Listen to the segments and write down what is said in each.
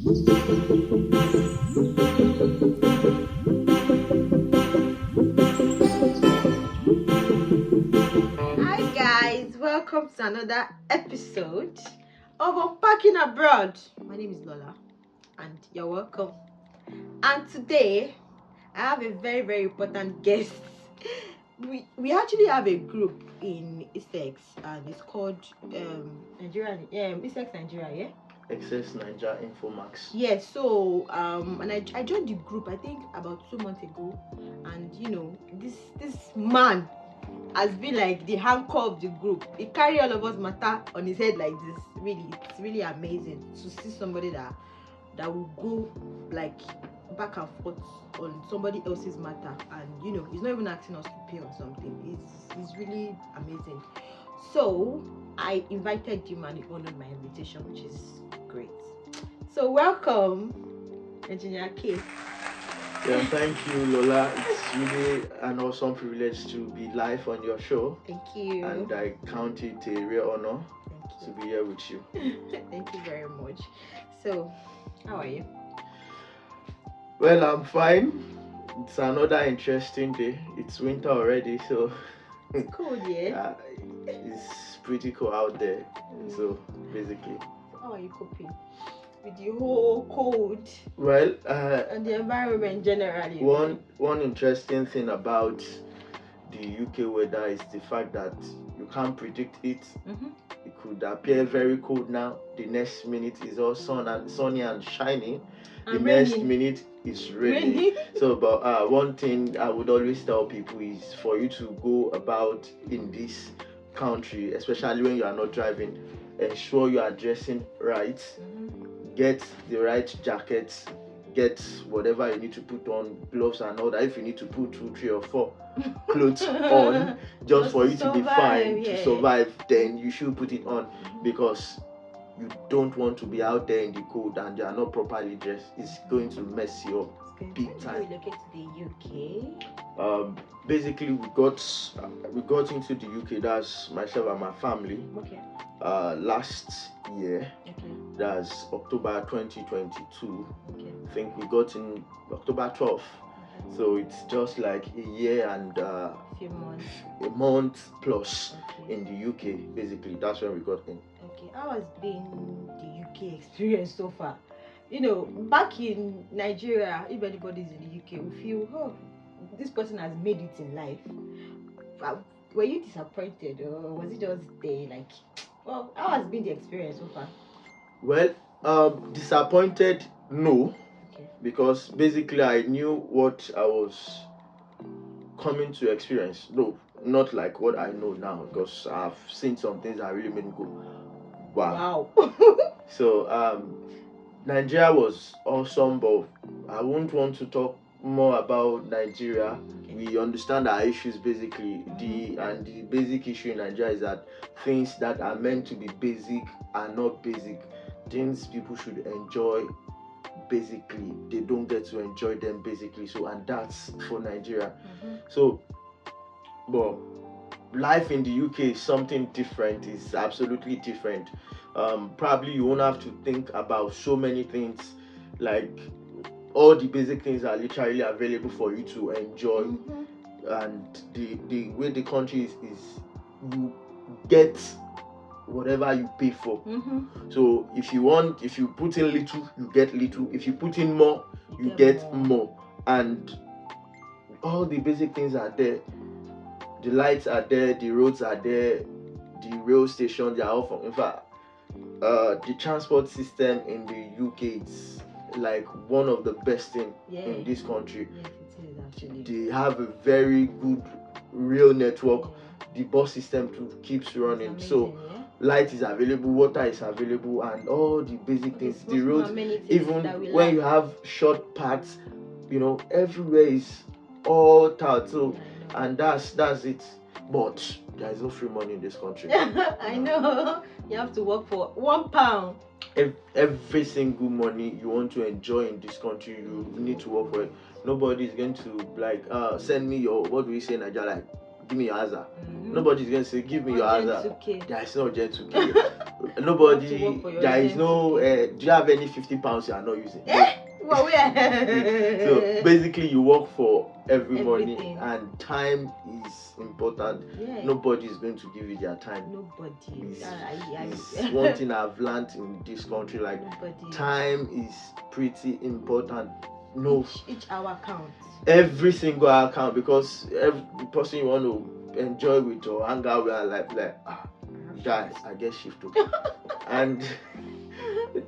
Hi guys, welcome to another episode of Unpacking Abroad. My name is Lola and you're welcome. And today I have a very important guest. We actually have a group in Essex and it's called Nigerian Essex Nigeria, yeah? Access Nigeria Infomax. Yes, so and I joined the group I think about 2 months ago, and you know this man has been like the anchor of the group. He carry all of us matter on his head like this. Really, it's really amazing to see somebody that will go like back and forth on somebody else's matter, and you know he's not even asking us to pay or something. It's really amazing. So I invited him and he honored my invitation, which is great. So welcome, Engineer K. Yeah, thank you, Lola. It's really an awesome privilege to be live on your show. Thank you. And I count it a real honor to be here with you. Thank you very much. So, how are you? Well, I'm fine. It's another interesting day. It's winter already, so it's cold, yeah. It's pretty cold out there. So basically, how are you coping with the whole cold? Well, and the environment generally. One interesting thing about the UK weather is the fact that you can't predict it. Mm-hmm. It could appear very cold now. The next minute is all sunny and shiny. The next minute is raining. So, but one thing I would always tell people is for you to go about in this country, especially when you are not driving, ensure you are dressing right. Mm-hmm. Get the right jackets, get whatever you need to put on, gloves and all that. If you need to put 2, 3 or 4 clothes on just for you to be fine, to survive, then you should put it on, because you don't want to be out there in the cold and you are not properly dressed. It's going to mess you up big time. When did you relocate to the UK? Basically we got into the UK, that's myself and my family. Okay. Last year. Okay. That's October 2022. Okay. I think we got in October 12th. Okay. So it's just like a year and a month plus in the UK. Basically, that's when we got in. Okay. How has been the UK experience so far? You know, back in Nigeria, if anybody's in the UK, we feel, oh, this person has made it in life. Were you disappointed, or was it just there like? Well, how has been the experience so far? Well, disappointed, no. Okay. Because basically I knew what I was coming to experience. No, not like what I know now, because I've seen some things that really made me go, wow. So, Nigeria was awesome, but I wouldn't want to talk more about Nigeria. Okay. We understand our issues basically. The basic issue in Nigeria is that things that are meant to be basic are not basic. Things people should enjoy basically, they don't get to enjoy them basically. So, and that's for Nigeria. Mm-hmm. So, but life in the UK is something different. It's absolutely different. Probably you won't have to think about so many things, like all the basic things are literally available for you to enjoy. Mm-hmm. And the way the country is you get whatever you pay for. Mm-hmm. So if you put in little, you get little. If you put in more, you get more. And all the basic things are there. The lights are there, the roads are there, the rail stations, they are all from. In fact, the transport system in the UK is like one of the best thing in this country. Yes, it is actually. They have a very good rail network. The bus system too keeps running. Amazing, so light is available, water is available, and all the basic things. The roads, even when you have short paths, you know, everywhere is all tarred. So, and that's it. But there is no free money in this country. I know. You have to work for £1. Every single money you want to enjoy in this country, you need to work for it. Nobody is going to like send me your, what do we say in Nigeria, like give me your answer. Nobody's going to say, give me your answer. 2K. There is no urgent 2K. Nobody, there is no, do you have any 50 pounds you are not using? Well, so basically, you work for every Everything. money, and time is important. Yeah. Nobody is going to give you their time. Nobody. It's one thing I've learned in this country. Like, Nobody. time is pretty important. Each hour counts. Every single hour counts, because every person you want to enjoy with or hang out with, guys, I get shift too. And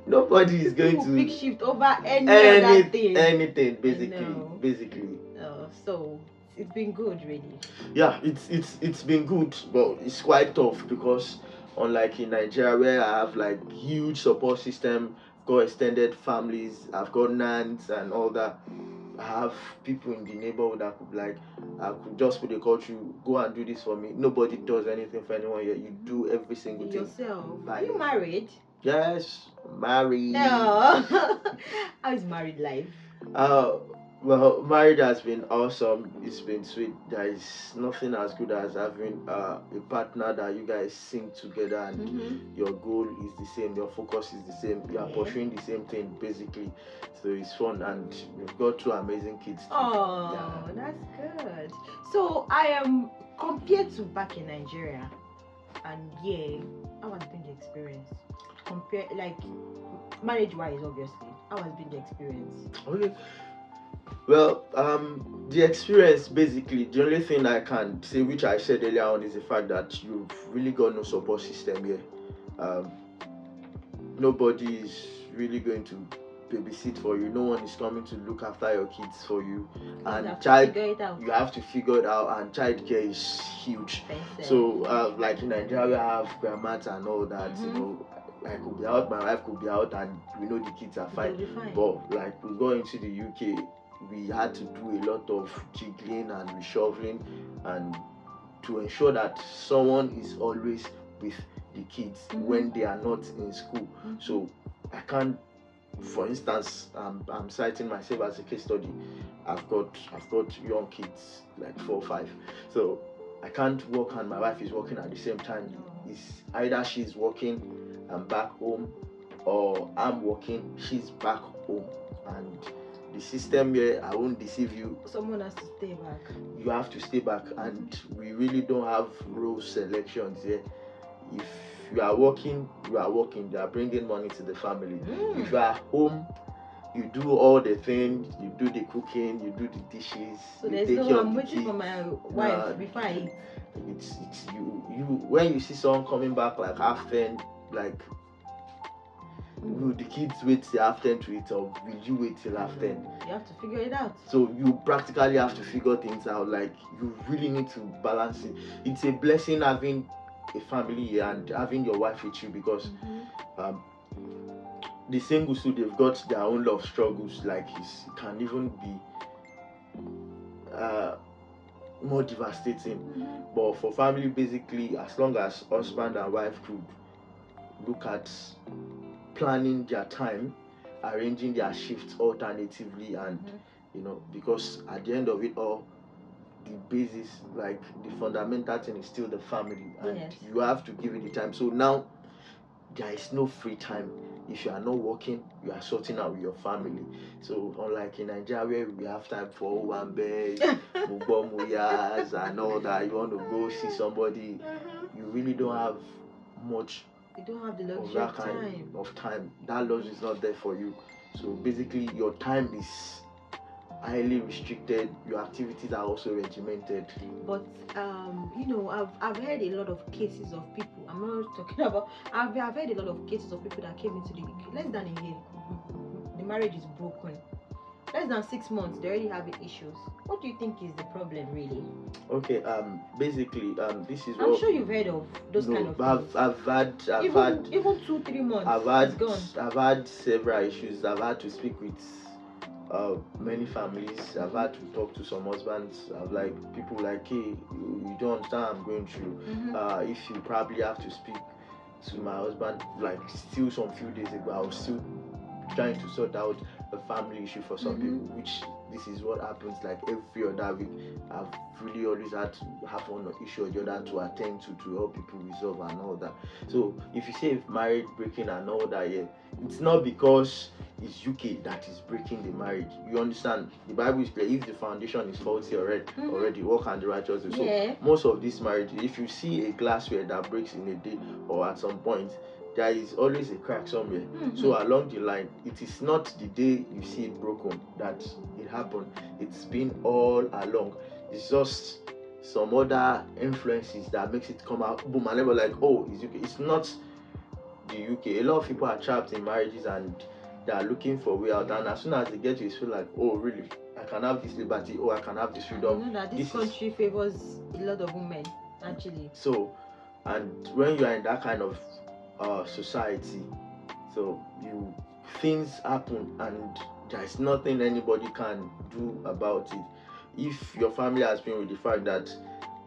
nobody is going to pick shift over anything. Anything, basically. So it's been good, really. Yeah, it's been good, but it's quite tough, because unlike in Nigeria, where I have like huge support system, got extended families, I've got nans and all that. I have people in the neighborhood that could, like, I could just put a call to go and do this for me. Nobody does anything for anyone here. You do every single thing yourself. Are you married? Yes, married. No. How is married life? Well, married has been awesome. It's been sweet. There is nothing as good as having a partner that you guys sing together, and your goal is the same, your focus is the same, you are pursuing the same thing, basically. So it's fun, and we've got 2 amazing kids too. Oh, yeah. That's good. So I am compared to back in Nigeria, and how has been the experience? Like marriage-wise, obviously. How has been the experience? Okay. Well, the experience, basically, the only thing I can say, which I said earlier on, is the fact that you've really got no support system here. Nobody is really going to babysit for you. No one is coming to look after your kids for you. And you have to figure it out, and childcare is huge. So, like in Nigeria, we have grandmas and all that, you know. I could be out, my wife could be out, and we know the kids are fine. But like, we go into the UK, we had to do a lot of jiggling and reshuffling, and to ensure that someone is always with the kids when they are not in school. So I can't, for instance, I'm citing myself as a case study. I've got young kids, like 4 or 5. So I can't work and my wife is working at the same time. It's either she's working, I'm back home, or I'm working, she's back home. And the system here, I won't deceive you, someone has to stay back. You have to stay back, and we really don't have role selections here. If you are working, you are working. They are bringing money to the family. If you are home, you do all the things. You do the cooking, you do the dishes. So there's no, I'm waiting for my wife before I eat. It's you when you see someone coming back like half 10, like, will the kids wait till half 10 to eat, or will you wait till half 10? You have to figure it out. So you practically have to figure things out. Like, you really need to balance it. It's a blessing having a family and having your wife with you, because the singles too, they've got their own love struggles. Like, it can even be more devastating. But for family, basically, as long as husband and wife could look at planning their time, arranging their shifts alternatively, and because at the end of it all, the basis, like the fundamental thing, is still the family, and you have to give it the time. So now there is no free time. If you are not working, you are sorting out with your family. So unlike in Nigeria, where we have time for one bed, muyas and all that, you want to go see somebody, you really don't have much. You don't have the luxury of time. That luxury is not there for you. So basically, your time is highly restricted. Your activities are also regimented. But I've heard a lot of cases of people. I'm not talking about. I've heard a lot of cases of people that came into the UK less than a year. The marriage is broken. Less than 6 months, they're already having issues. What do you think is the problem, really? Okay, basically, this is. I'm sure you've heard of those kind of things. I've had even 2-3 months. I've had several issues. I've had to speak with many families. I've had to talk to some husbands. I've like people like, hey, you don't understand I'm going through. If you probably have to speak to my husband, like still some few days ago, I was still trying to sort out a family issue for some people, which this is what happens like every other week. I've really always had to have one issue or the other to attend to help people resolve and all that. So if you say if marriage breaking and all that, yeah, it's not because it's UK that is breaking the marriage. You understand? The Bible is clear. If the foundation is faulty already, what can the righteous do? Yeah. So most of these marriages, if you see a glassware that breaks in a day or at some point, there is always a crack somewhere. So along the line, it is not the day you see it broken that it happened. It's been all along. It's just some other influences that makes it come out boom, and they were like, oh, it's UK. It's not the UK. A lot of people are trapped in marriages and they are looking for a way out. And as soon as they get to it, feel like, oh, really? I can have this liberty. Oh, I can have this freedom. You know that this country favors a lot of women, actually. So, and when you are in that kind of society, so things happen and there is nothing anybody can do about it. If your family has been with the fact that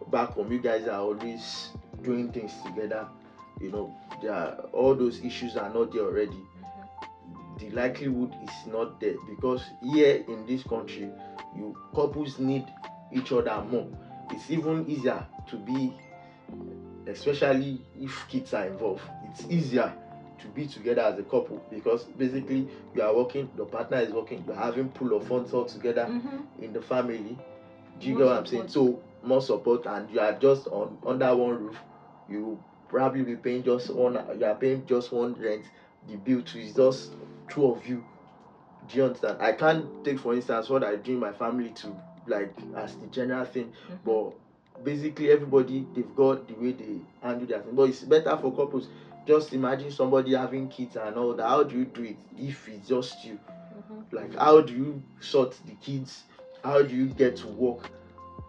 back home you guys are always doing things together, all those issues are not there already. The likelihood is not there, because here in this country, couples need each other more. It's even easier to be, especially if kids are involved, it's easier to be together as a couple, because basically you are working, your partner is working, you're having pool of funds all together in the family. Do you get what I'm saying? So more support, and you are just under one roof. You probably be paying just one. You are paying just one rent. The bill too is just two of you. Do you understand? I can't take for instance what I do in my family to like as the general thing, but basically everybody, they've got the way they handle their thing. But it's better for couples. Just imagine somebody having kids and all that. How do you do it if it's just you? Like, how do you sort the kids? How do you get to work?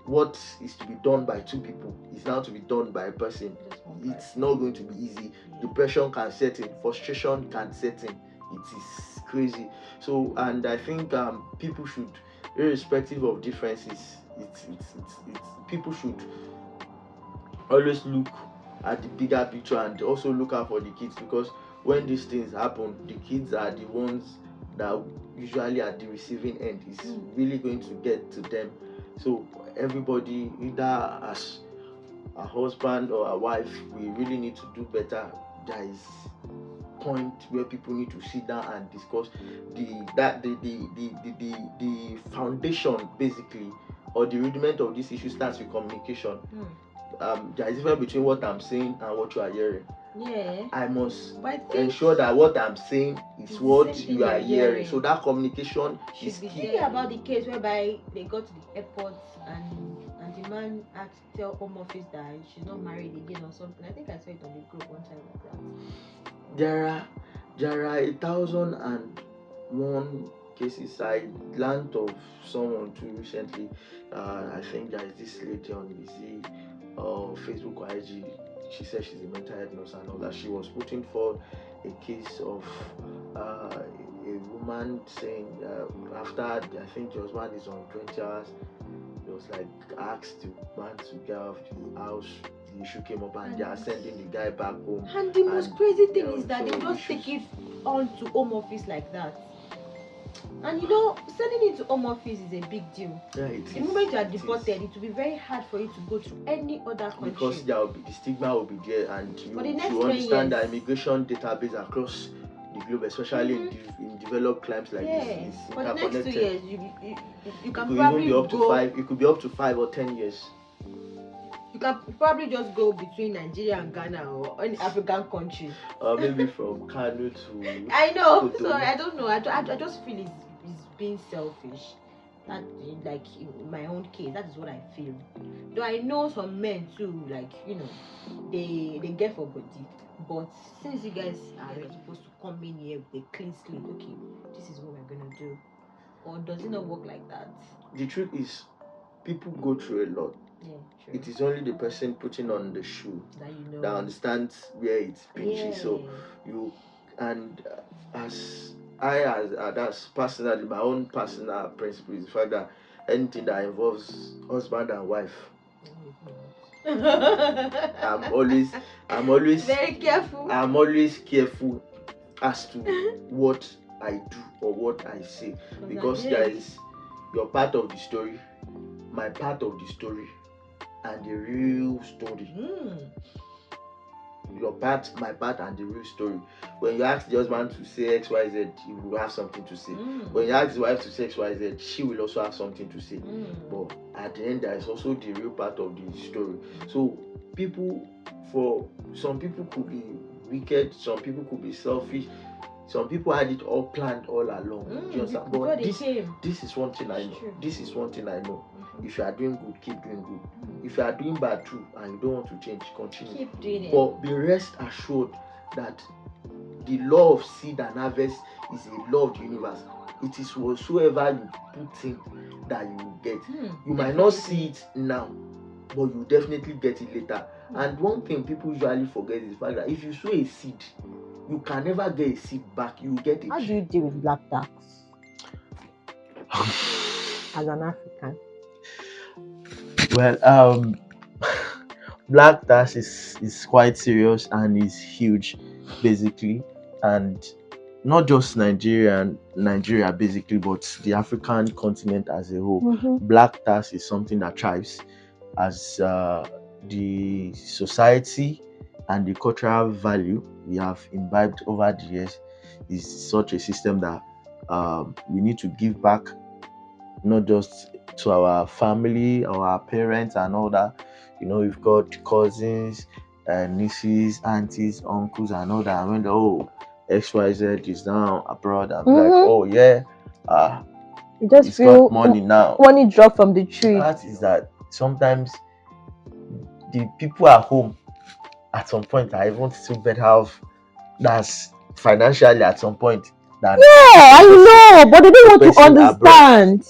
What is to be done by two people is now to be done by a person. It's not going to be easy. Depression can set in, frustration can set in. It is crazy. So, and I think people should, irrespective of differences, people should always look at the bigger picture and also look out for the kids, because when these things happen, the kids are the ones that usually at the receiving end is really going to get to them. So everybody, either as a husband or a wife, we really need to do better. There is point where people need to sit down and discuss the foundation basically, or the rudiment of this issue starts with communication. There is a difference between what I'm saying and what you are hearing. Yeah. I must ensure that what I'm saying is what you are hearing. So that communication is key. About the case whereby they got to the airport and the man had to tell Home Office that she's not married again or something. I think I saw it on the group one time like that. There are 1,001 cases. I learned of someone too recently. I think there is this lady on Facebook or IG. She said she's a mental health nurse and all that. She was putting forward a case of a woman saying after I think the husband is on 20 hours, it was like asked the man to get out of the house. The issue came up and they are sending the guy back home. And the most crazy thing is that they just take it on to Home Office like that. And sending it to Home Office is a big deal. Yeah, the moment you are deported, it will be very hard for you to go to any other country. Because there will be, the stigma will be there, and you understand that immigration database across the globe, especially in developed climes like this, is for the next 2 years, you can probably be up to 5. It could be up to 5 or 10 years. You can probably just go between Nigeria and Ghana or any African country. Or maybe from Kano to. I know. Koto. So I don't know. I just feel it's being selfish. That, like in my own case, that is what I feel. Though I know some men too, like they get for body. But since you guys are supposed to come in here with a clean slate, okay, this is what we're gonna do. Or does it not work like that? The truth is, people go through a lot. Yeah, true. It is only the person putting on the shoe that understands where it's pinchy. Yeah. So that's personally, my own personal principle is the fact that anything that involves husband and wife, I'm always very careful. I'm always careful as to what I do or what I say, because Nigerian. there is your part of the story, my part of the story, and the real story. Your part, my part, and the real story. When you ask the husband to say XYZ, he will have something to say. When you ask the wife to say XYZ, she will also have something to say. But at the end, there is also the real part of the story. So some people could be wicked, some people could be selfish, some people had it all planned all along. Do you understand? But this is one thing I know. This is one thing I know. If you are doing good, keep doing good. If you are doing bad too and you don't want to change, continue. Keep doing it. But be rest assured that the law of seed and harvest is a law of the universe. It is whatsoever you put in that you will get. You might not see it now, but you definitely get it later. And one thing people usually forget is the fact that if you sow a seed, you can never get a seed back. You get it. How do you deal with black tax as an African? Well, black tax is quite serious and is huge, basically, and not just Nigeria basically, but the African continent as a whole. Black tax is something that thrives as the society and the cultural value we have imbibed over the years is such a system that we need to give back, not just to our family, our parents, and all that. You know, we've got cousins, nieces, aunties, uncles, and all that. And when XYZ is now abroad, I'm like, oh yeah, you just it's feel got money now. Money drop from the tree. That is that sometimes the people at home at some point are even still better off that's financially at some point than I know, but they don't want to understand.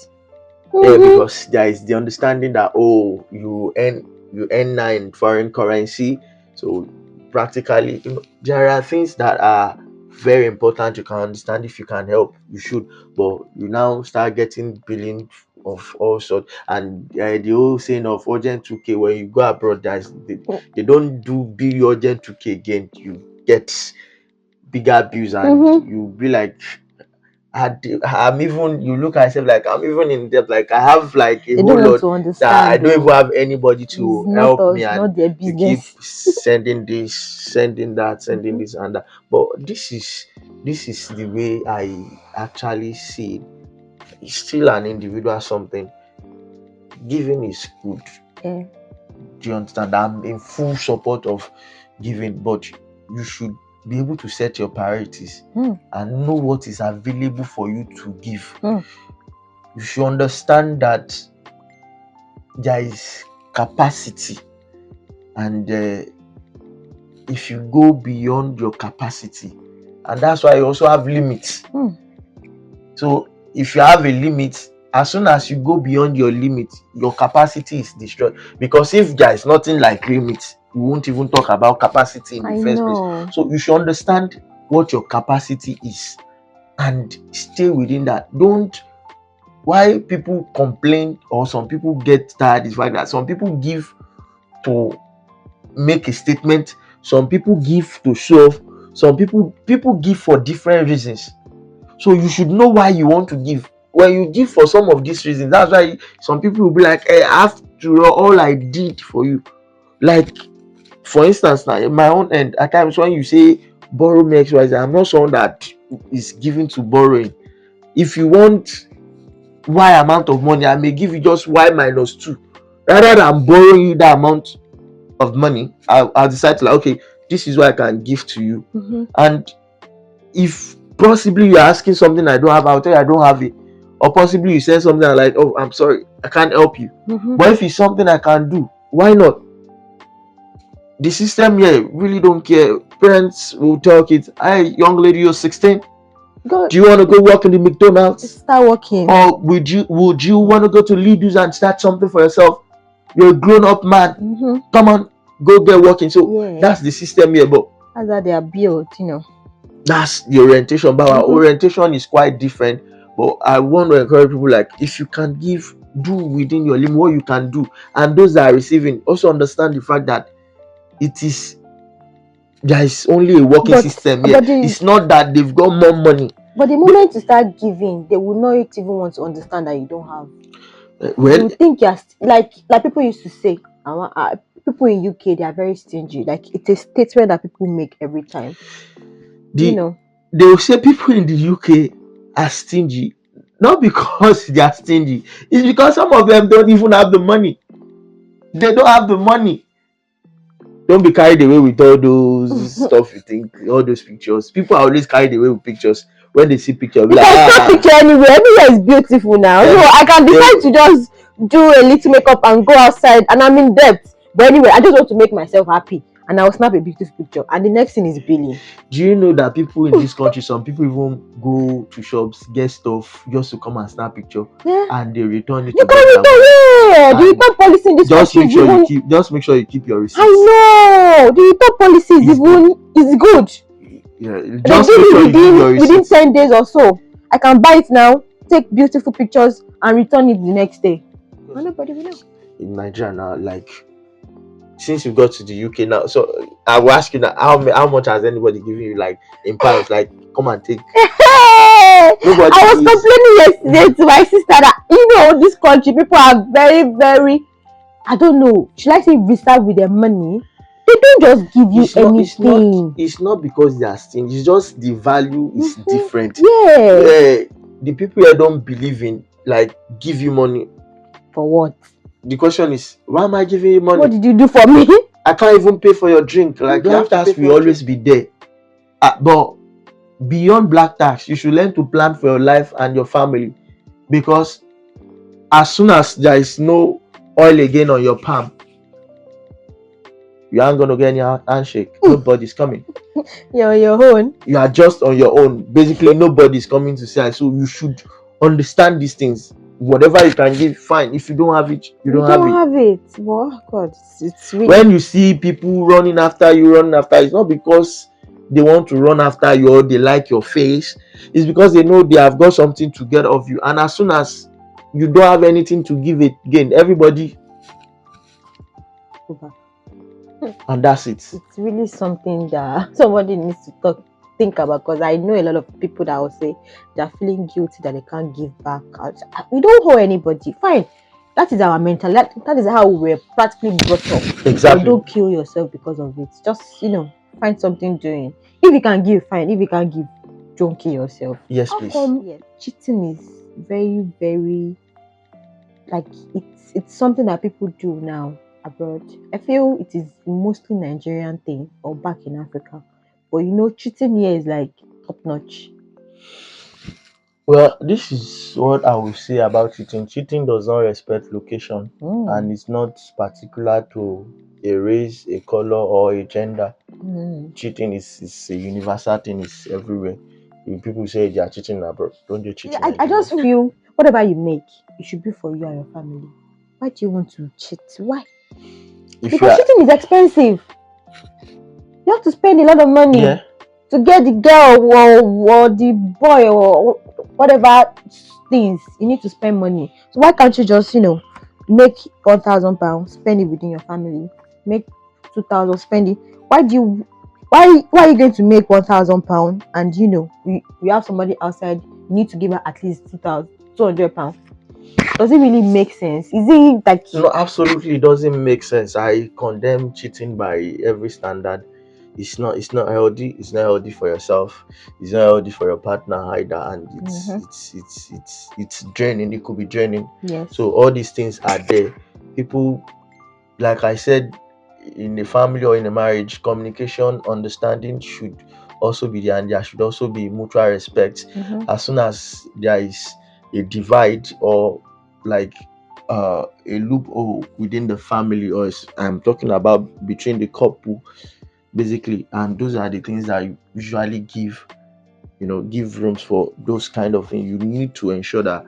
Yeah, because there is the understanding that you earn now in foreign currency, so practically there are things that are very important. You can understand. If you can help, you should, but you now start getting billing of all sorts, and the whole saying of urgent 2K when you go abroad, they don't do bill urgent 2K again. You get bigger bills, and you be like, I'm even, you look at yourself like I'm even in debt, like I have like a whole lot that I don't even have anybody to help me, and you keep sending this, sending that, sending this and that. But this is the way I actually see it. It's still an individual something. Giving is good. Do you understand? I'm in full support of giving, but you should be able to set your priorities and know what is available for you to give. You should understand that there is capacity, and if you go beyond your capacity, and that's why you also have limits. So if you have a limit, as soon as you go beyond your limit, your capacity is destroyed. Because if there is nothing like limits, we won't even talk about capacity in the first place. So you should understand what your capacity is and stay within that. Why people complain or some people get tired is fact that some people give to make a statement, some people give to show off, some people give for different reasons. So you should know why you want to give. When you give for some of these reasons, that's why some people will be like, hey, after all I did for you. Like, for instance, now in my own end, at times when you say borrow me XYZ, I'm not someone that is given to borrowing. If you want Y amount of money, I may give you just Y minus 2. Rather than borrowing you that amount of money, I'll decide to, like, okay, this is what I can give to you. And if possibly you're asking something I don't have, I'll tell you I don't have it. Or possibly you say something like, oh, I'm sorry, I can't help you. But if it's something I can do, why not? The system here really don't care. Parents will tell kids, hey, young lady, you're 16. Do you want to go work in the McDonald's? Start working. Or would you want to go to Lidl's and start something for yourself? You're a grown-up man. Come on, go get working. So that's the system here. But that's how they are built, That's the orientation. But our orientation is quite different. But I want to encourage people, like, if you can give, do within your limit what you can do. And those that are receiving, also understand the fact that there is only a working system here. It's not that they've got more money But the moment you start giving, they will not even want to understand that you don't have. Well, You think you're like people used to say, people in UK, they are very stingy. Like, it's a statement that people make every time. they will say people in the UK are stingy, not because they are stingy. It's because some of them don't even have the money. They don't have the money. Don't be carried away with all those stuff you think, all those pictures. People are always carried away with pictures. When they see picture, you can take picture anywhere. Everywhere is beautiful now. So I can decide to just do a little makeup and go outside, and I'm in debt. But anyway, I just want to make myself happy, and I will snap a beautiful picture. And the next thing is billing. Do you know that people in this country, some people even go to shops, get stuff just to come and snap picture, and they return it. You can return, the return policy in this just country. Just make sure you keep your receipts. I know the return policy is good. Yeah, just make sure you keep your receipts. Within 10 days or so. I can buy it now, take beautiful pictures, and return it the next day. And nobody will know. In Nigeria now, like, since you got to the UK now, so I will ask you now, how much has anybody given you, like, in pounds? Like, come and take. I was complaining yesterday to my sister that, this country, people are very, very, I don't know, should I say reserved with their money? They don't just give you anything. It's not because they are stingy. It's just the value is different. Yeah. The people here don't believe in, like, give you money. For what? The question is, why am I giving you money? What did you do for me? I can't even pay for your drink. Like, black tax will always be there. But beyond black tax, you should learn to plan for your life and your family. Because as soon as there is no oil again on your palm, you aren't gonna get any handshake. Nobody's coming. You're on your own. You are just on your own. Basically, nobody's coming to say. So you should understand these things. Whatever you can give, fine. If you don't have it, you don't have it. Well, God, it's really... When you see people running after you, it's not because they want to run after you or they like your face. It's because they know they have got something to get off you. And as soon as you don't have anything to give it again, everybody... And that's it. It's really something that somebody needs to think about, because I know a lot of people that will say they're feeling guilty that they can't give back. We don't owe anybody. Fine. That is our mentality. That is how we were practically brought up. Exactly. So don't kill yourself because of it. Just, find something doing. If you can give, fine. If you can't give, don't kill yourself. Yes, please. Cheating is very, very, like, it's something that people do now abroad. I feel it is mostly Nigerian thing or back in Africa, but cheating here is like top notch. Well, this is what I will say about cheating. Cheating does not respect location, and it's not particular to a race, a color, or a gender. Cheating is a universal thing. It's everywhere. If people say they are cheating abroad, don't do cheating. I just feel whatever you make, it should be for you and your family. Why do you want to cheat? Why? Because cheating is expensive. You have to spend a lot of money to get the girl or the boy or whatever things. You need to spend money. So why can't you just, make £1,000, spend it within your family, make 2,000, spend it? Why are you going to make £1,000 and you have somebody outside, you need to give her at least £200? Does it really make sense? Is it like... No, absolutely doesn't make sense. I condemn cheating by every standard. It's not healthy. It's not healthy for yourself. It's not healthy for your partner either, and it's draining. It could be draining. Yes. So all these things are there. People, like I said, in a family or in a marriage, communication, understanding should also be there, and there should also be mutual respect. As soon as there is a divide or like a loophole within the family, or I'm talking about between the couple, basically, and those are the things that you usually give rooms for those kind of things. You need to ensure that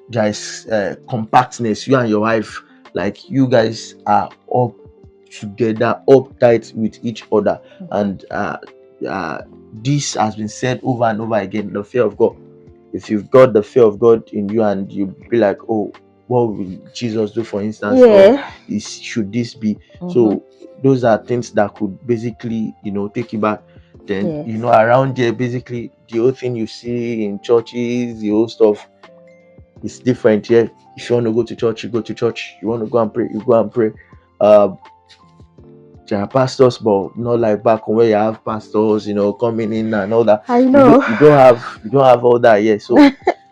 there is compactness. You and your wife, like, you guys are up together, uptight with each other, and this has been said over and over again: the fear of God. If you've got the fear of God in you, and you be like, oh, what will Jesus do, for instance? Or should this be? So those are things that could basically, take you back. Then around there, basically the whole thing you see in churches, the whole stuff is different here. If you want to go to church, you go to church. You want to go and pray, you go and pray. There are pastors, but not like back home where you have pastors, coming in and all that. I know. You don't have all that here. So,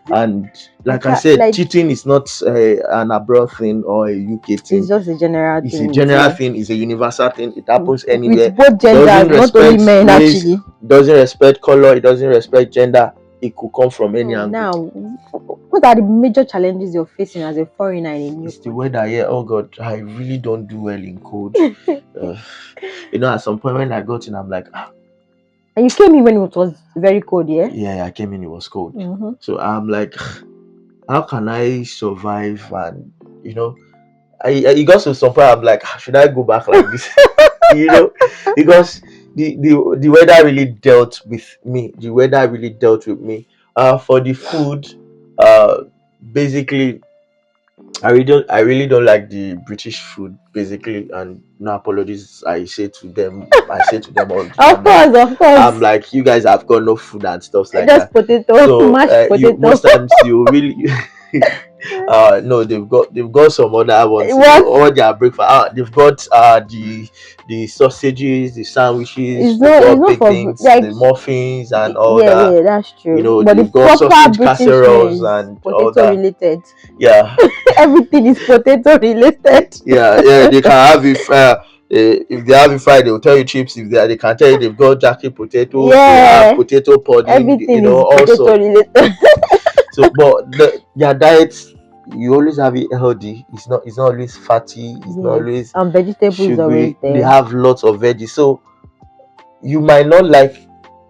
and like I said, cheating is not an abroad thing or a UK thing. It's just a general thing. It's a general thing. It's a universal thing. It happens anywhere. With both genders, not only men race, actually. Doesn't respect color. It doesn't respect gender. It could come from any angle. Now, what are the major challenges you're facing as a foreigner in a new It's the weather here. Oh God, I really don't do well in cold. At some point when I got in, I'm like, And you came in when it was very cold, yeah? Yeah, I came in, it was cold. So I'm like, how can I survive? And it got to some point, I'm like, should I go back like this? Because the weather really dealt with me. The weather really dealt with me. For the food, basically, I really don't like the British food, basically, and no apologies. I say to them all the time. Of course. I'm like, you guys have got no food and stuff like just that. Potato, So mashed potato. most times you really no, they've got some other ones. All their breakfast. They've got the sausages, the sandwiches, big things, the muffins and all that. Yeah, that's true. But they've got sausage casseroles and all that. Related. Yeah. Everything is potato related. Yeah, they can have if they have it fried, they'll tell you chips. If they can tell you they've got jacket potatoes, they have potato pudding, everything is potato also related. So, but their diets, you always have it healthy. It's not always fatty. It's not always vegetables sugary. Always there. They have lots of veggies. So you might not like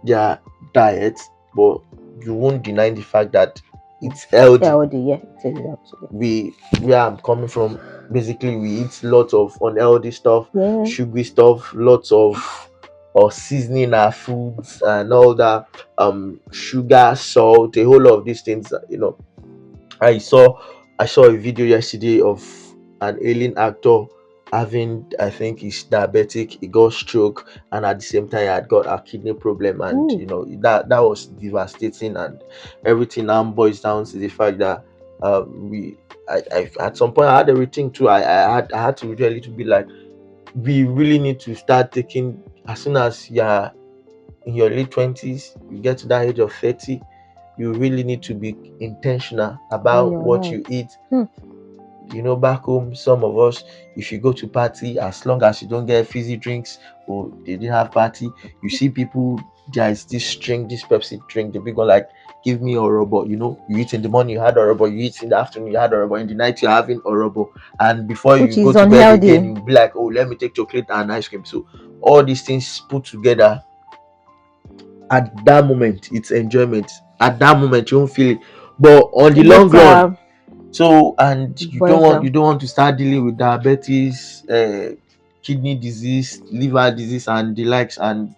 their diet, but you won't deny the fact that it's healthy. Yeah, absolutely. Where I'm coming from, basically we eat lots of unhealthy stuff, sugary stuff, lots of seasoning our foods and all that, sugar, salt, a whole lot of these things. I saw a video yesterday of an alien actor having, I think he's diabetic, he got stroke, and at the same time he had got a kidney problem, and that was devastating, and everything now boils down to the fact that I at some point I had a rethink too. I had to really to be like, we really need to start taking, as soon as you're in your late 20s, you get to that age of 30, you really need to be intentional about what you eat. Back home, some of us, if you go to party, as long as you don't get fizzy drinks or they didn't have party, you see people, there is this drink, this Pepsi drink, the big one, like, give me Orobo. You eat in the morning, you had Orobo, you eat in the afternoon, you had Orobo, in the night you're having Orobo, and before you go to bed again, you'll be like, oh, let me take chocolate and ice cream. So all these things put together, at that moment it's enjoyment. At that moment you won't feel it, but on the long run, so, and you don't want to start dealing with diabetes, kidney disease, liver disease and the likes, and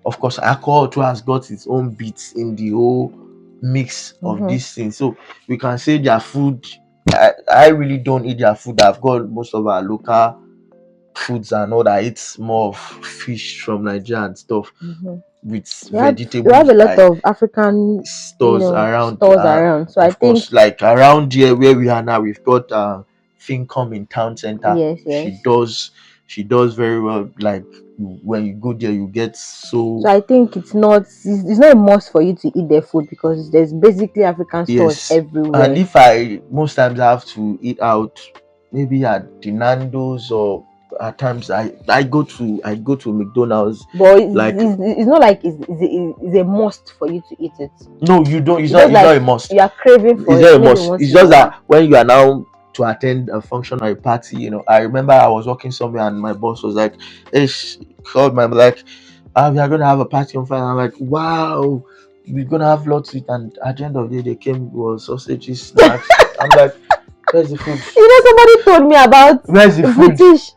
of course alcohol too has got its own bits in the whole mix of these things. So we can say their food, I really don't eat their food. I've got most of our local foods and all that. It's more of fish from Nigeria and stuff. With vegetables. You have a lot of African stores around. So I think, like around here where we are now, we've got Fincom in town center. Yes. She does very well. Like when you go there, you get so. So I think it's not a must for you to eat their food, because there's basically African stores everywhere. And if most times I have to eat out, maybe at the Nando's, or at times I go to McDonald's, but it's not like it's a must for you to eat it. No, you don't. It's not a must. You are craving for it. It's not a must. It's just that when you are now to attend a function or a party, I remember I was working somewhere and my boss was like, hey, called me, like, we are going to have a party on Friday. I'm like, wow, we're going to have lots of it. And at the end of the day, they came with sausages, snacks. I'm like, where's the food? Somebody told me about British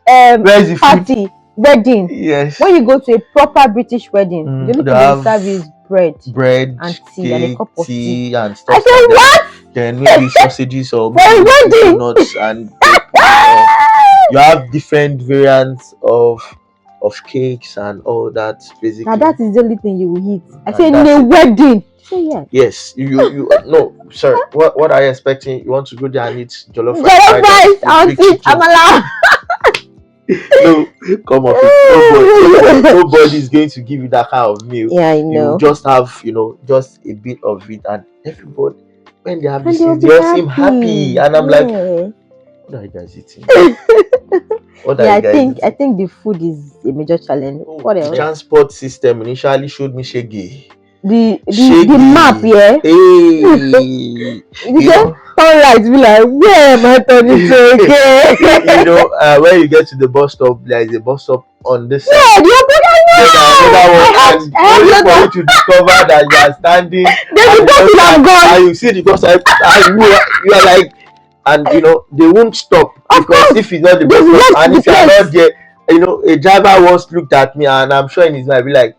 party, wedding. Yes. When you go to a proper British wedding, the only thing they serve is bread and tea and a cup of tea and stuff. I said, what? Then maybe sausages or nuts, and you have different variants of of cakes and all that, basically. Now that is the only thing you will eat. I And say in that's a it. wedding. Say yeah. Yes, you no, sir. What are you expecting? You want to go there and eat jollof Jollof fried rice, rice I with want big to eat chicken? amala. No, come off it. Nobody is going to give you that kind of meal. Yeah, I You know. just have, just a bit of it, and everybody, when they have And this, they'll they be all seem happy, and I'm like, yeah. what are you guys eating? What are Yeah, you I guys think eating? the food is a major challenge. Oh, What the else? transport system initially showed me shaggy. The map, yeah. Hey, You get turn right, be like, where am I turning to again? when you get to the bus stop, there is a bus stop on this Yeah, side. the Another one, and only for you to discover that you are standing at the bus stop, and you see the bus stop, and you are like, and they won't stop, because if it's not the bus stop and if you are not there, a driver once looked at me, and I'm sure in his mind be like,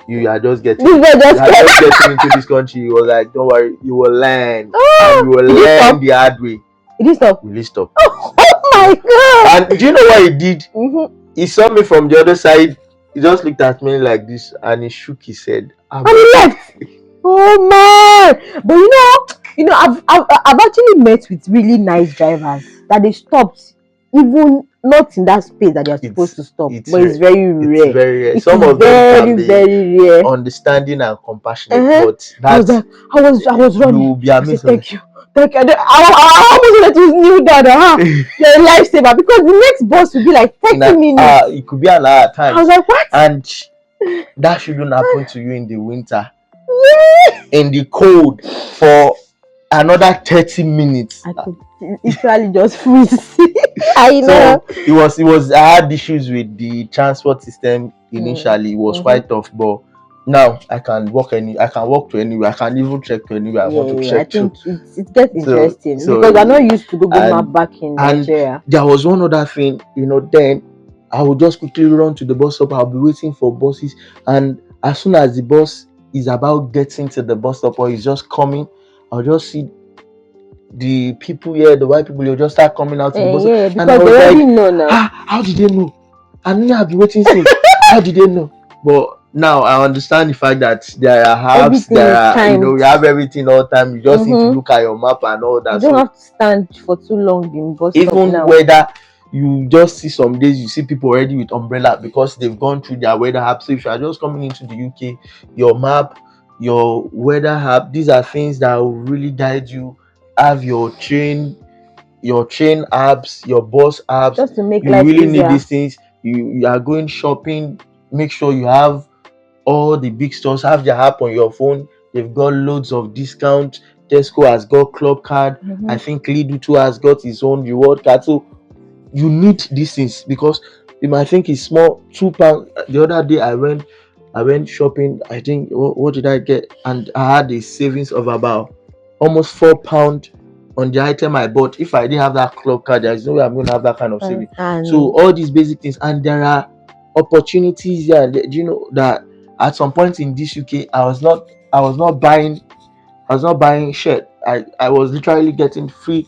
you are just getting into this country. You were like, don't worry, you will learn, and you will learn the hard way. It didn't stop. Will he stop? Oh my god! And do you know what he did? He saw me from the other side. He just looked at me like this, and he shook his head. And he left. Oh man! But I've actually met with really nice drivers that they stopped, even not in that space that they are supposed to stop. But it's very rare. It's very rare. It Some is of them can be very rare. understanding and compassionate, but I was running. You will be amazed. Thank you. I almost let you knew that you're a lifesaver, because the next bus will be like 30 minutes. It could be an hour time. I was like, what? And that shouldn't happen to you in the winter. In the cold for another 30 minutes. I could literally just freeze. I know. So it was I had issues with the transport system initially. It was quite tough, but now I can walk to anywhere. I can even trek to anywhere I want to trek to. I think it gets interesting, because I'm not used to Google Map back in Nigeria. There was one other thing, then I would just quickly run to the bus stop. I'll be waiting for buses, and as soon as the bus is about getting to the bus stop or is just coming, I'll just see the people here, the white people, they'll just start coming out to the bus stop. Yeah, because they already know now. How did they know? And I've been waiting since. How did they know? But now I understand the fact that there are apps, you have everything all the time. You just need to look at your map and all that. You don't have to stand for too long in bus stop now. Even whether you just see some days, you see people already with umbrella because they've gone through their weather app. So if you are just coming into the UK, your map, your weather app, these are things that will really guide you. Have your train apps, your bus apps, just to make you life really easier. need these things. You are going shopping, make sure you have all the big stores have their app on your phone. They've got loads of discounts. Tesco has got club card. I think Lidl too has got his own reward card. So you need these things, because you might think it's small, £2. The other day I went shopping. I think what did I get? And I had a savings of about almost £4 on the item I bought. If I didn't have that club card, there's no way I'm going to have that kind of saving. So all these basic things, and there are opportunities here. Do you know that at some point in this UK, I was not buying shirt. I was literally getting free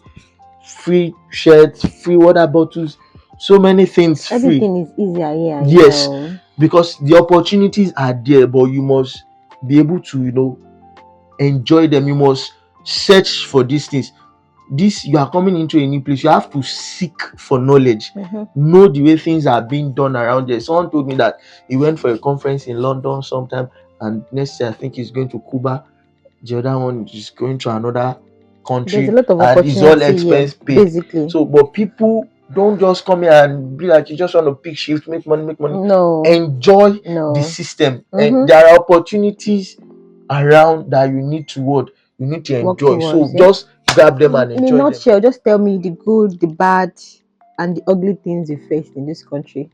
shirts, free water bottles, so many things free. Everything is easier here. Yes, because the opportunities are there, but you must be able to enjoy them. You must search for these things. You are coming into a new place, you have to seek for knowledge, know the way things are being done around there. Someone told me that he went for a conference in London sometime, and next year I think he's going to Cuba. The other one is going to another country. There's a lot of and it's all expense paid. Basically. So, but people don't just come here and be like, you just want to pick shift, make money. No. Enjoy the system. And there are opportunities around that you need to enjoy. So just grab them and enjoy them. In a nutshell, just tell me the good, the bad, and the ugly things you faced in this country.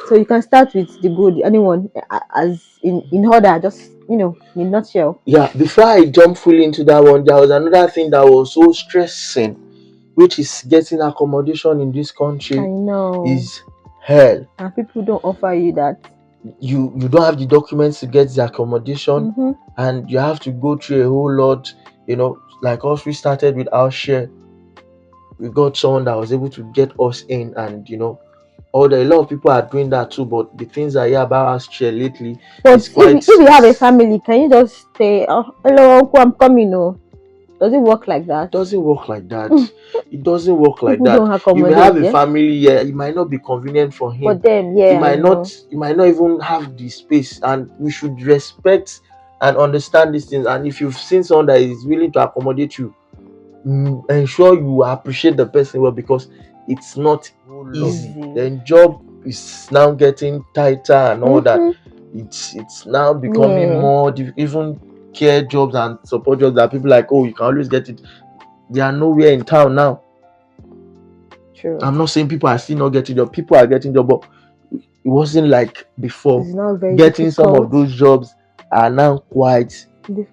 So you can start with the good. Anyone, as in order, just in a nutshell. Yeah. Before I jump fully into that one, there was another thing that was so stressing, which is getting accommodation in this country. I know. Is hell. And people don't offer you that. You don't have the documents to get the accommodation, and you have to go through a whole lot. Like us, we started with our share. We got someone that was able to get us in, and Although a lot of people are doing that too, but the things I hear about house chair lately But is quite. if you have a family, can you just say, "Oh, hello, uncle, I'm coming"? No, does it work like that? It doesn't work like that. It doesn't work like People that. don't You may have accommodate, a yeah. family, yeah. It might not be convenient for For him. them, He yeah, I might know. not. He might not even have the space, and we should respect and understand these things. And if you've seen someone that is willing to accommodate you, ensure you appreciate the person well, because it's not easy. Easy. Then job is now getting tighter and all that. Mhm. It's now becoming Yeah. more even care jobs and support jobs that people like, oh, you can always get it. They are nowhere in town now. True. I'm not saying people are still not getting job. People are getting job, but it wasn't like before. It's now very Getting some difficult. of those jobs are now quite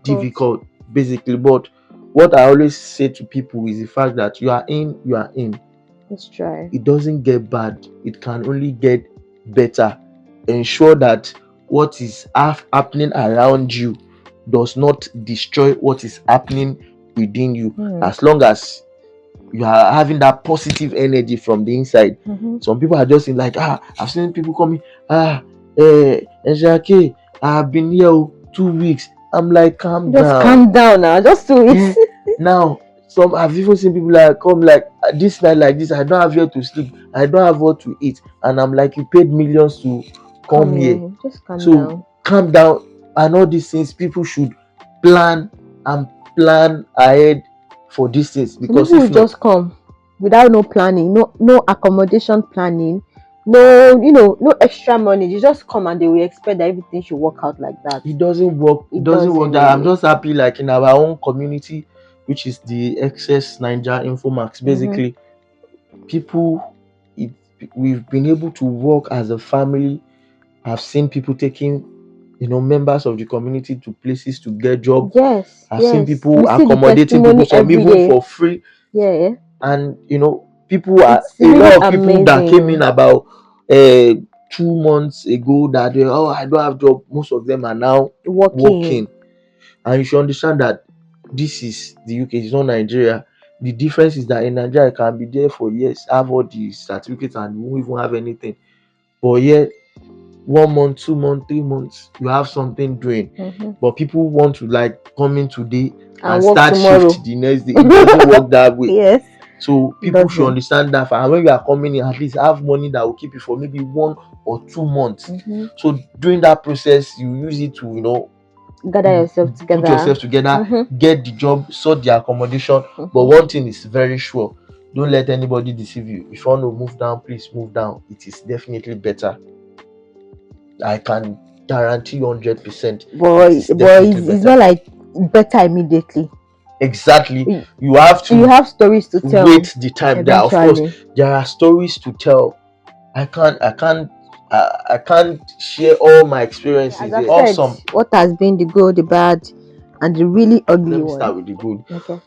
difficult, basically. But what I always say to people is the fact that you are in. Let's try. It doesn't get bad. It can only get better. Ensure that what is happening around you does not destroy what is happening within you. As long as you are having that positive energy from the inside. Some people are just in like, I've seen people coming, Ejake, I've been here 2 weeks. I'm like, calm calm down now, just 2 weeks. Now, I've even seen people like come like this night like this. I don't have where to sleep. I don't have what to eat, and I'm like, you paid millions to come here. Just calm So down. Calm down, and all these things people should plan ahead for these things, because people will just come without no planning, no accommodation planning, no extra money. You just come and they will expect that everything should work out like that. It doesn't work. It doesn't work that. I'm just happy, like in our own community, which is the Excess Niger Infomax. Basically, we've been able to work as a family. I've seen people taking, members of the community to places to get jobs. Yes, I've seen people we see accommodating people, some even for free. Yeah. And people are really a lot of amazing. people that came in about 2 months ago that I don't have job. Most of them are now working. And you should understand that this is the UK, it's not Nigeria. The difference is that in Nigeria, you can be there for years, have all the certificates, and you won't even have anything. But here, 1 month, 2 months, 3 months, you have something doing. But people want to like come in today and start shift the next day. It doesn't work that way. Yes. So people should understand that. And when you are coming in, at least have money that will keep you for maybe 1 or 2 months. So during that process, you use it to gather yourself together, put yourself together, get the job, sort the accommodation. But one thing is very sure: don't let anybody deceive you. If you want to move down, please move down. It is definitely better. I can guarantee 100%. But it's not like better immediately. Exactly. You have stories to tell. Wait the time. There, of course, there are stories to tell. I can't share all my experiences. As I said, awesome. What has been the good, the bad, and the really ugly one? Let me start with the good. Okay.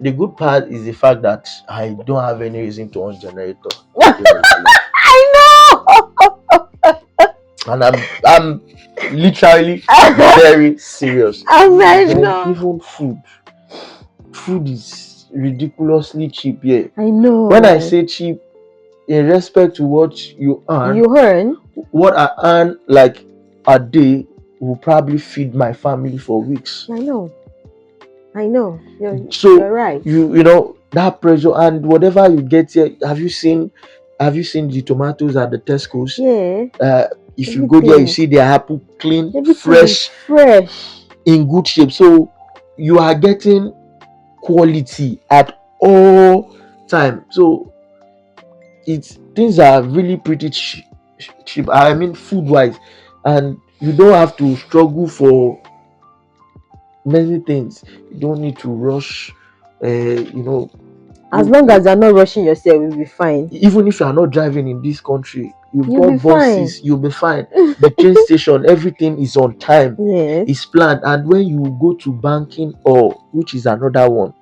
The good part is the fact that I don't have any reason to on generator. I know. And I'm literally very serious. I know. Even food is ridiculously cheap here. I know. When I say cheap, in respect to what you earn, what I earn like a day will probably feed my family for weeks. I know. You're right. You know that pressure, and whatever you get here. Have you seen the tomatoes at the Tesco's? Yeah. If you go there, you see their apple clean, fresh, in good shape. So you are getting quality at all time. So things are really pretty cheap. I mean, food wise, and you don't have to struggle for many things. You don't need to rush. As long as you're not rushing yourself, you'll be fine. Even if you are not driving in this country, you've got buses, you'll be fine. The train station, everything is on time. Yes. It's planned. And when you go to banking hall, which is another one.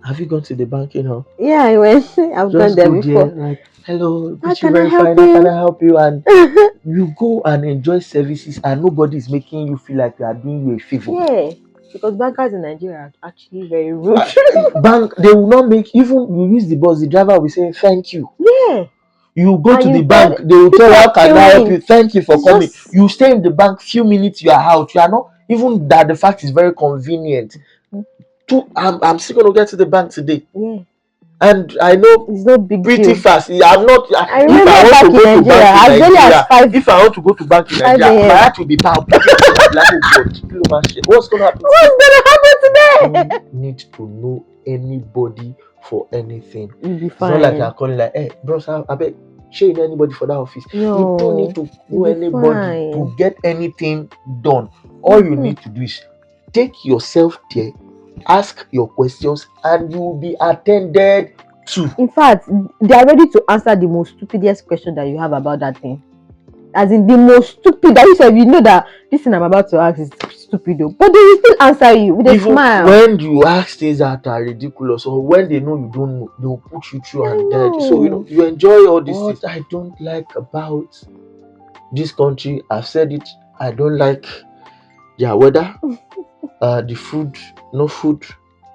Have you gone to the banking hall? Yeah, I went. I've gone there before. Like, hello, how can I help you? And you go and enjoy services, and nobody is making you feel like they are doing you a favor. Yeah. Because bankers in Nigeria are actually very rude. They will not make, even you use the bus, the driver will say thank you. Yeah. You go And to you the bank, tell they will tell you, people how are can I help queuing. you? Thank you for It's coming. just You stay in the bank, few minutes, you are out. You are not even that. The fact is very convenient. I'm still gonna get to the bank today, yeah, and I know it's no big pretty deal. fast. I'm not. I If I remember want to back in go to Nigeria, bank in as early as Nigeria, 5 if I want to go to bank in 5 Nigeria, my a.m. heart will be palpitating. I'll be like, oh God, kilo man shit. What's gonna happen today? What's gonna happen today? Don't need to know anybody for anything. You'll be It's not like fine. you're calling like, hey, bros, I bet share anybody for that office. You don't need No, to you'll know be anybody to fine. get anything done. All you Mhm. need to do is take yourself there, ask your questions, and you will be attended to. In fact, they are ready to answer the most stupidest question that you have about that thing. As in the most stupid that you said, you know that this thing I'm about to ask is stupid though. But they will still answer you with a Even smile. when you ask things that are ridiculous, or when they know you don't know, they will put you through I and then so know. you enjoy all these things. I don't like about this country, I've said it, I don't like their weather, the food, no food,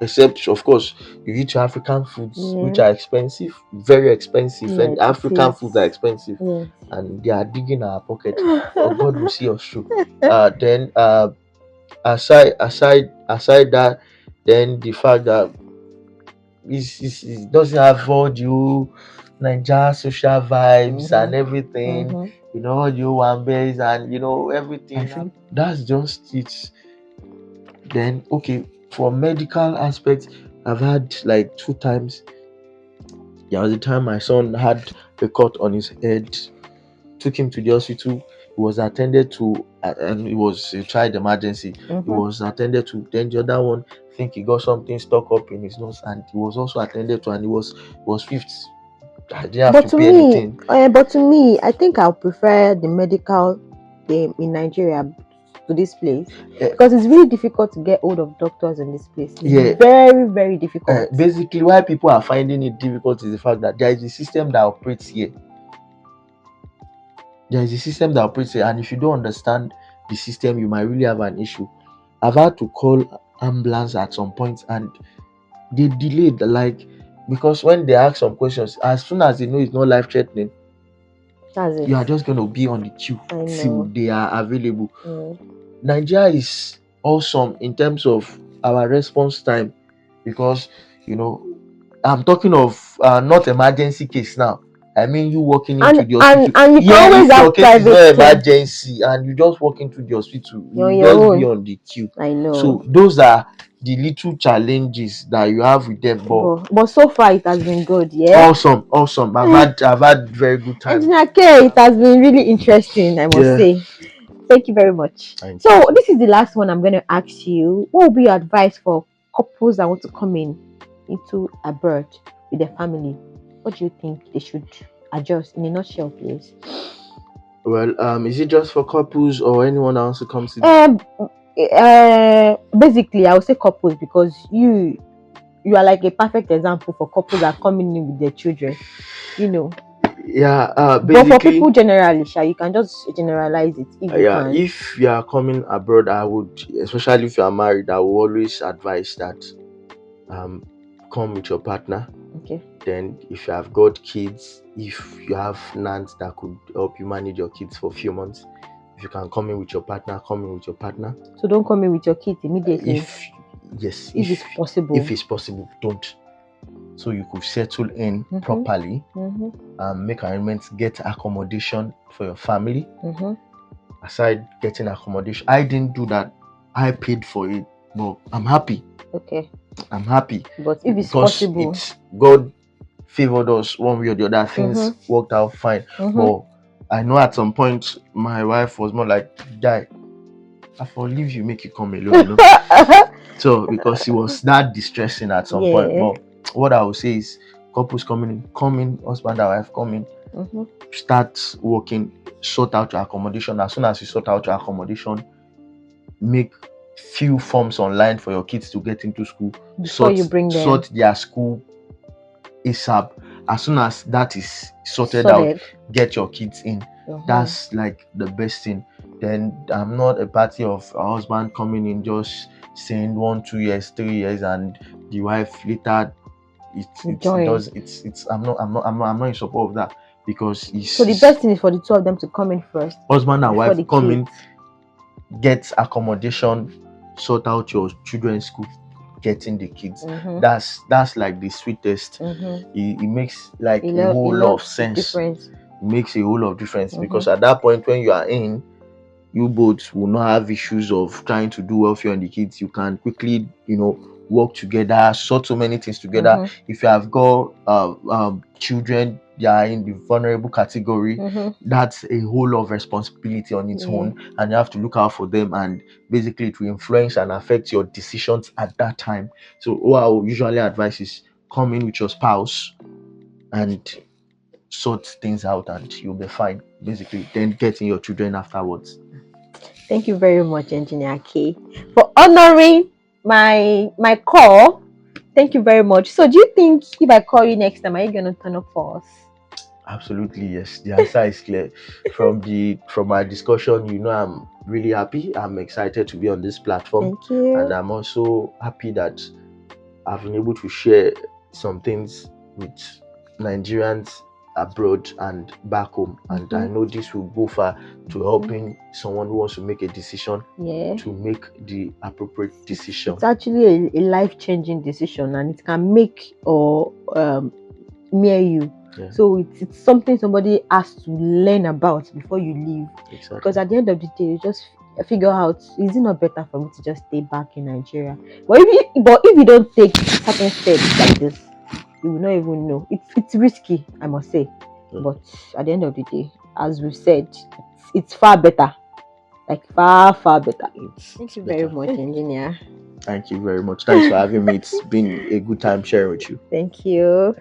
except of course you eat your African foods, which Yeah. are expensive, very expensive, Yeah, and it African is. foods are expensive, Yes. and they are digging our pocket. God will see us through. Then aside that, then the fact that it doesn't have all the whole Nigeria social vibes and everything, Mhm. all the one base and everything. I think that's just it. Then okay, for medical aspects, I've had like 2 times. There was a time my son had a cut on his head, took him to the hospital. He was attended to, and it was a child emergency. He was attended to. Then the other one, I think he got something stuck up in his nose, and he was also attended to, and he was fifth. I didn't have But to to pay me, anything. I think I'll prefer the medical in Nigeria to this place because it's really difficult to get hold of doctors in this place. It's Yeah. very, very difficult. Basically, why people are finding it difficult is the fact that there is a system that operates here. There is a system that operates here, and if you don't understand the system, you might really have an issue. I've had to call ambulance at some point, and they delayed, like, because when they ask some questions, as soon as they know it's not life threatening, That's it. you are just going to be on the queue I till know. they are available. Mm. Nigeria is awesome in terms of our response time, because I'm talking of not emergency case now. I mean, you walking into the hospital. And you can always If your have case is not private care. emergency and you just walk into the hospital, You're on you your just be own. on the queue. I know. So those are the little challenges that you have with them. But so far it has been good, yeah. Awesome. I've had very good time. Engineer K, it has been really interesting, I must say. Thank you very much. Thank So you. this is the last one I'm going to ask you. What would be your advice for couples that want to come into abroad with their family? What do you think they should adjust in a nutshell, please? Well, is it just for couples or anyone else who comes to? Basically, I would say couples because you are like a perfect example for couples that are coming in with their children. Yeah. But for Basically, people generally, you can just generalize it if you can. if you are coming abroad, I would, especially if you are married, I will always advise that come with your partner. Okay. Then if you have got kids, if you have nuns that could help you manage your kids for a few months, if you can come in with your partner, come in with your partner. So don't come in with your kids immediately. If it's possible. If it's possible, don't. So you could settle in properly, make arrangements, get accommodation for your family. Aside getting accommodation, I didn't do that. I paid for it, but I'm happy. Okay. I'm happy. But if it's because possible, God favored us one way or the other. Things worked out fine. But I know at some point my wife was more like, "Guy, I for leave you, make you come alone." So because it was that distressing at some point. But what I would say is, couples come in, husband and wife come in, start working, sort out your accommodation. As soon as you sort out your accommodation, make few forms online for your kids to get into school. Before you bring them. Sort their school ASAP. As soon as that is sorted out, get your kids in. That's like the best thing. Then I'm not a party of a husband coming in just saying 1, 2 years, 3 years, and the wife later I'm not in support of that, because it's So the best thing is for the two of them to come in first. Husband and before wife the come in, kids. get accommodation, sort out your children's school, getting the kids. Mhm. That's like the sweetest. Mhm. It makes like It a lo- whole it lot of makes sense. difference. It makes a whole lot of difference Mhm. because at that point when you are in, you both will not have issues of trying to do welfare on the kids. You can quickly, work together, sort so many things together. Mhm. If you have got children, they are in the vulnerable category. Mhm. That's a whole lot of responsibility on its own, and you have to look out for them, and basically it will influence and affect your decisions at that time. So what I will usually advise is come in with your spouse and sort things out and you'll be fine, basically. Then getting your children afterwards. Thank you very much, Engineer K, for honoring my call. Thank you very much. So, do you think if I call you next time, are you gonna turn up for us? Absolutely, yes. The answer is clear. From our discussion, I'm really happy. I'm excited to be on this platform. Thank you. And I'm also happy that I've been able to share some things with Nigerians abroad and back home. And I know this will go far to helping someone who wants to make a decision to make the appropriate decision. It's actually a life-changing decision, and it can make or near you. Yeah. So it's something somebody has to learn about before you leave. Exactly. Because at the end of the day, you just figure out, is it not better for me to just stay back in Nigeria? But if you don't take certain steps like this, you will not even know. It's risky, I must say. Yeah. But at the end of the day, as we've said, it's far better. Like far better. Thank you very much, Engineer. Thank you very much. Thanks for having me. It's been a good time sharing with you. Thank you.